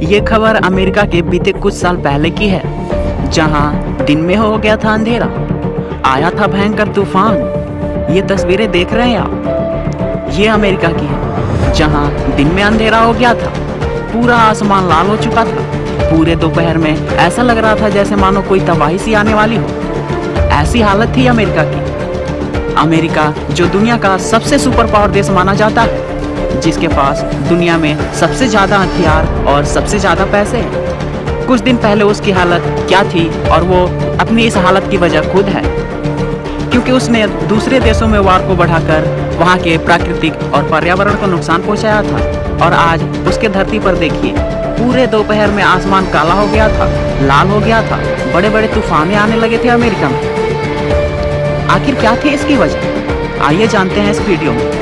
ये खबर अमेरिका के बीते कुछ साल पहले की है, जहां दिन में हो गया था अंधेरा, आया था भयंकर तूफान। ये तस्वीरें देख रहे हैं आप, ये अमेरिका की है, जहां दिन में अंधेरा हो गया था, पूरा आसमान लाल हो चुका था। पूरे दोपहर में ऐसा लग रहा था जैसे मानो कोई तबाही सी आने वाली हो। ऐसी हालत थी अमेरिका की। अमेरिका जो दुनिया का सबसे सुपर पावर देश माना जाता है, जिसके पास दुनिया में सबसे ज़्यादा हथियार और सबसे ज़्यादा पैसे हैं। कुछ दिन पहले उसकी हालत क्या थी, और वो अपनी इस हालत की वजह खुद है, क्योंकि उसने दूसरे देशों में वार को बढ़ाकर वहाँ के प्राकृतिक और पर्यावरण को नुकसान पहुँचाया था। और आज उसके धरती पर देखिए, पूरे दोपहर में आसमान काला हो गया था, लाल हो गया था, बड़े बड़े तूफान आने लगे थे अमेरिका में। आखिर क्या थी इसकी वजह, आइए जानते हैं इस वीडियो में।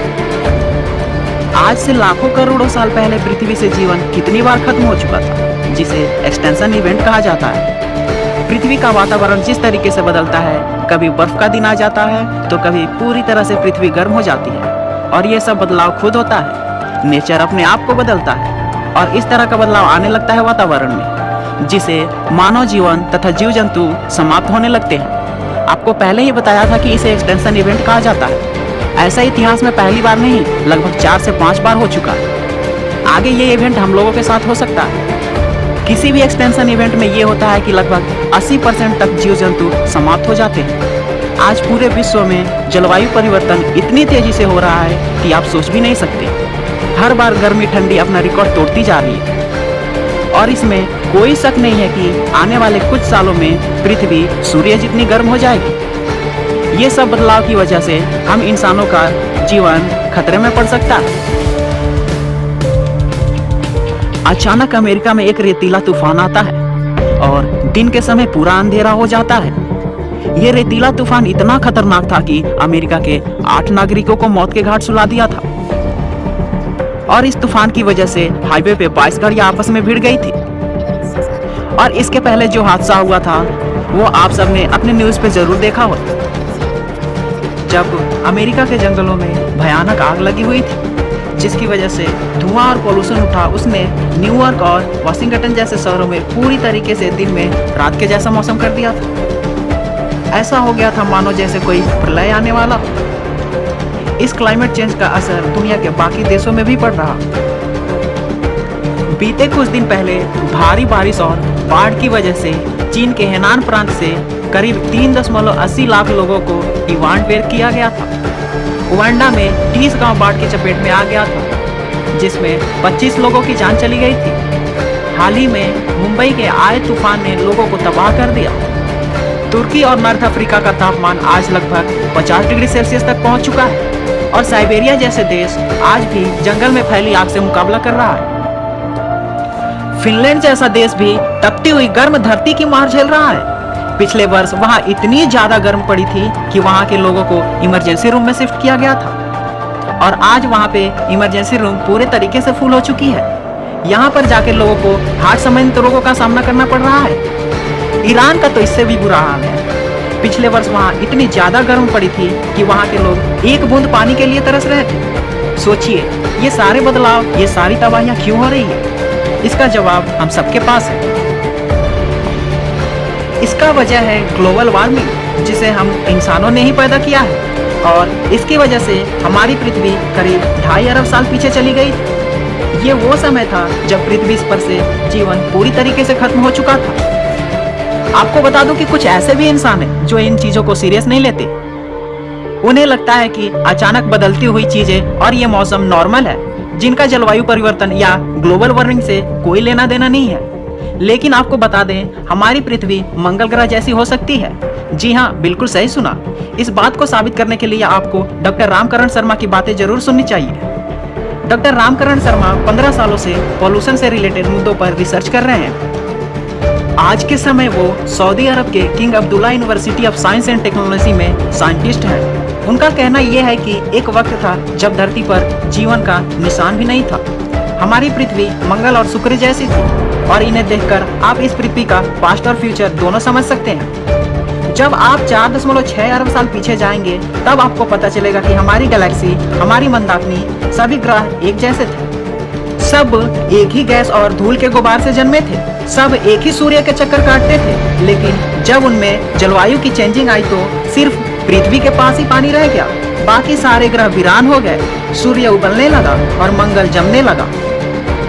आज से लाखों करोड़ों साल पहले पृथ्वी से जीवन कितनी बार खत्म हो चुका था, जिसे एक्सटेंशन इवेंट कहा जाता है। पृथ्वी का वातावरण जिस तरीके से बदलता है, कभी बर्फ का दिन आ जाता है तो कभी पूरी तरह से पृथ्वी गर्म हो जाती है, और ये सब बदलाव खुद होता है। नेचर अपने आप को बदलता है और इस तरह का बदलाव आने लगता है वातावरण में, जिसे मानव जीवन तथा जीव जंतु समाप्त होने लगते हैं। आपको पहले ही बताया था कि इसे एक्सटेंशन इवेंट कहा जाता है। ऐसा इतिहास में पहली बार नहीं, लगभग 4 से 5 बार हो चुका है। आगे ये इवेंट हम लोगों के साथ हो सकता है। किसी भी एक्सटेंशन इवेंट में ये होता है कि लगभग 80% तक जीव जंतु समाप्त हो जाते हैं। आज पूरे विश्व में जलवायु परिवर्तन इतनी तेजी से हो रहा है कि आप सोच भी नहीं सकते। हर बार गर्मी ठंडी अपना रिकॉर्ड तोड़ती जा रही है, और इसमें कोई शक नहीं है कि आने वाले कुछ सालों में पृथ्वी सूर्य जितनी गर्म हो जाएगी। ये सब बदलाव की वजह से हम इंसानों का जीवन खतरे में पड़ सकता है। अचानक अमेरिका में एक रेतीला तूफान आता है और दिन के समय पूरा अंधेरा हो जाता है। ये रेतीला तूफान इतना खतरनाक था कि अमेरिका के 8 नागरिकों को मौत के घाट सुला दिया था। और इस तूफान की वजह से हाईवे पे 22 गाड़ियां आपस में भिड़ गई थी। और इसके पहले जो हादसा हुआ था वो आप सबने अपने न्यूज़ पे जरूर देखा हो, जब अमेरिका के जंगलों में भयानक आग लगी हुई थी, जिसकी वजह से धुआं और पोल्यूशन उठा। उसने न्यूयॉर्क और वाशिंगटन जैसे शहरों में पूरी तरीके से दिन में रात के जैसा मौसम कर दिया था। ऐसा हो गया था मानो जैसे कोई प्रलय आने वाला। इस क्लाइमेट चेंज का असर दुनिया के बाकी देशों में भी पड़ रहा। बीते कुछ दिन पहले भारी बारिश और बाढ़ की वजह से चीन के हेनान प्रांत से करीब 3.80 लाख लोगों को इवांटिवेट किया गया था। उगांडा में 30 गांव बाढ़ की चपेट में आ गया था, जिसमें 25 लोगों की जान चली गई थी। हाल ही में मुंबई के आए तूफान ने लोगों को तबाह कर दिया। तुर्की और नॉर्थ अफ्रीका का तापमान आज लगभग 50 डिग्री सेल्सियस तक पहुंच चुका है, और साइबेरिया जैसे देश आज भी जंगल में फैली आग से मुकाबला कर रहा है। फिनलैंड जैसा देश भी तपती हुई गर्म धरती की मार झेल रहा है। पिछले वर्ष वहां इतनी ज्यादा गर्म पड़ी थी कि वहां के लोगों को इमरजेंसी रूम में शिफ्ट किया गया था, और आज वहां पे इमरजेंसी रूम पूरे तरीके से फुल हो चुकी है। यहाँ पर जाके लोगों को हार्ट संबंधित रोगों का सामना करना पड़ रहा है। ईरान का तो इससे भी बुरा हाल है। पिछले वर्ष वहां इतनी ज्यादा गर्म पड़ी थी कि वहां के लोग एक बूंद पानी के लिए तरस रहे थे। सोचिए, ये सारे बदलाव, ये सारी तबाहियां क्यों हो रही है? इसका जवाब हम सबके पास है। इसका वजह है ग्लोबल वार्मिंग, जिसे हम इंसानों ने ही पैदा किया है, और इसकी वजह से हमारी पृथ्वी करीब 2.5 अरब साल पीछे चली गई थी। ये वो समय था जब पृथ्वी पर से जीवन पूरी तरीके से खत्म हो चुका था। आपको बता दूं कि कुछ ऐसे भी इंसान हैं जो इन चीजों को सीरियस नहीं लेते। उन्हें लगता है कि अचानक बदलती हुई चीजें और ये मौसम नॉर्मल है, जिनका जलवायु परिवर्तन या ग्लोबल वार्मिंग से कोई लेना देना नहीं है। लेकिन आपको बता दें, हमारी पृथ्वी मंगल ग्रह जैसी हो सकती है। जी हाँ, बिल्कुल सही सुना। इस बात को साबित करने के लिए आपको डॉक्टर रामकरण शर्मा की बातें जरूर सुननी चाहिए। डॉक्टर रामकरण शर्मा 15 सालों से पॉल्यूशन से रिलेटेड मुद्दों पर रिसर्च कर रहे हैं। आज के समय वो सऊदी अरब के king Abdullah University of science and technology में साइंटिस्ट हैं। उनका कहना यह है कि एक वक्त था जब धरती पर जीवन का निशान भी नहीं था। हमारी पृथ्वी मंगल और शुक्र जैसी थी, और इन्हें देखकर आप इस पृथ्वी का पास्ट और फ्यूचर दोनों समझ सकते हैं। जब आप 4.6 अरब साल पीछे जाएंगे, तब आपको पता चलेगा कि हमारी गैलेक्सी, हमारी मंदाकिनी, सभी ग्रह एक जैसे थे। सब एक ही गैस और धूल के गुबार से जन्मे थे, सब एक ही सूर्य के चक्कर काटते थे, लेकिन जब उनमें जलवायु की चेंजिंग आई तो सिर्फ पृथ्वी के पास ही पानी रह गया, बाकी सारे ग्रह वीरान हो गए। सूर्य उबलने लगा और मंगल जमने लगा।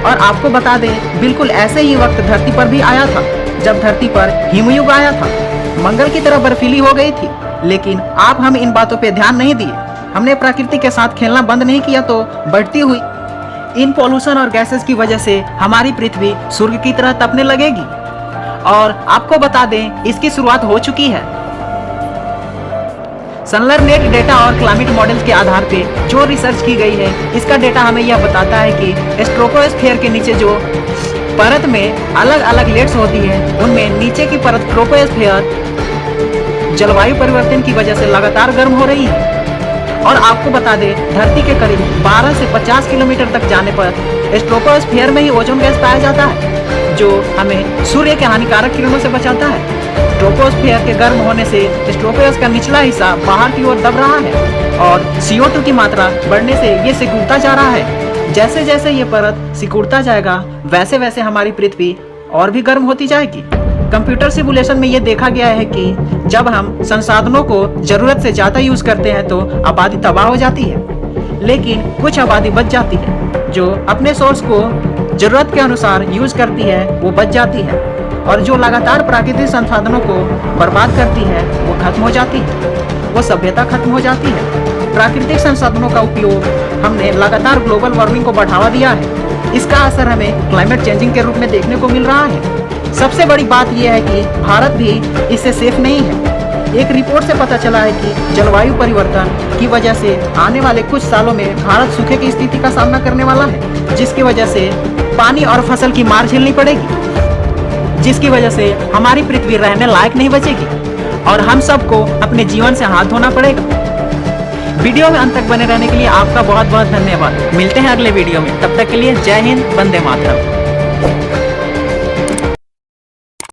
और आपको बता दें, बिल्कुल ऐसे ही वक्त धरती पर भी आया था, जब धरती पर हिमयुग आया था। मंगल की तरह बर्फीली हो गई थी, लेकिन हम इन बातों पे ध्यान नहीं दिए। हमने प्रकृति के साथ खेलना बंद नहीं किया तो बढ़ती हुई इन पॉल्यूशन और गैसेस की वजह से हमारी पृथ्वी स्वर्ग की तरह तपने लगेगी। और आपको बता दें, इसकी शुरुआत हो चुकी है। सनलरनेट डेटा और क्लाइमेट मॉडल के आधार पे जो रिसर्च की गई है, इसका डेटा हमें यह बताता है कि स्ट्रोपोस्फीयर के नीचे जो परत में अलग अलग लेयर्स होती है, उनमें नीचे की परत ट्रोपोस्फीयर जलवायु परिवर्तन की वजह से लगातार गर्म हो रही है। और आपको बता दें, धरती के करीब 12 से 50 किलोमीटर तक जाने पर स्ट्रोपोस्फीयर में ही ओजोन गैस पाया जाता है, जो हमें सूर्य के हानिकारक किरणों से बचाता है। ट्रोपोस्फीयर के गर्म होने से स्ट्रोपोस्फीयर का निचला हिस्सा बाहर की ओर दब रहा है और CO2 की मात्रा बढ़ने से ये सिकुड़ता जा रहा है। जैसे जैसे ये परत सिकुड़ता जाएगा, वैसे वैसे हमारी पृथ्वी और भी गर्म होती जाएगी। कंप्यूटर सिमुलेशन में ये देखा गया है कि जब हम संसाधनों को जरूरत से ज्यादा यूज करते हैं तो आबादी तबाह हो जाती है, लेकिन कुछ आबादी बच जाती है। जो अपने सोर्स को जरूरत के अनुसार यूज करती है वो बच जाती है, और जो लगातार प्राकृतिक संसाधनों को बर्बाद करती है वो खत्म हो जाती है, वो सभ्यता खत्म हो जाती है। प्राकृतिक संसाधनों का उपयोग हमने लगातार ग्लोबल वार्मिंग को बढ़ावा दिया है। इसका असर हमें क्लाइमेट चेंजिंग के रूप में देखने को मिल रहा है। सबसे बड़ी बात यह है कि भारत भी इससे सेफ नहीं है। एक रिपोर्ट से पता चला है कि जलवायु परिवर्तन की वजह से आने वाले कुछ सालों में भारत सूखे की स्थिति का सामना करने वाला है, जिसकी वजह से पानी और फसल की मार झेलनी पड़ेगी, जिसकी वजह से हमारी पृथ्वी रहने लायक नहीं बचेगी और हम सबको अपने जीवन से हाथ धोना पड़ेगा। वीडियो में अंत तक बने रहने के लिए आपका बहुत बहुत धन्यवाद। मिलते हैं अगले वीडियो में, तब तक के लिए जय हिंद, वंदे मातरम।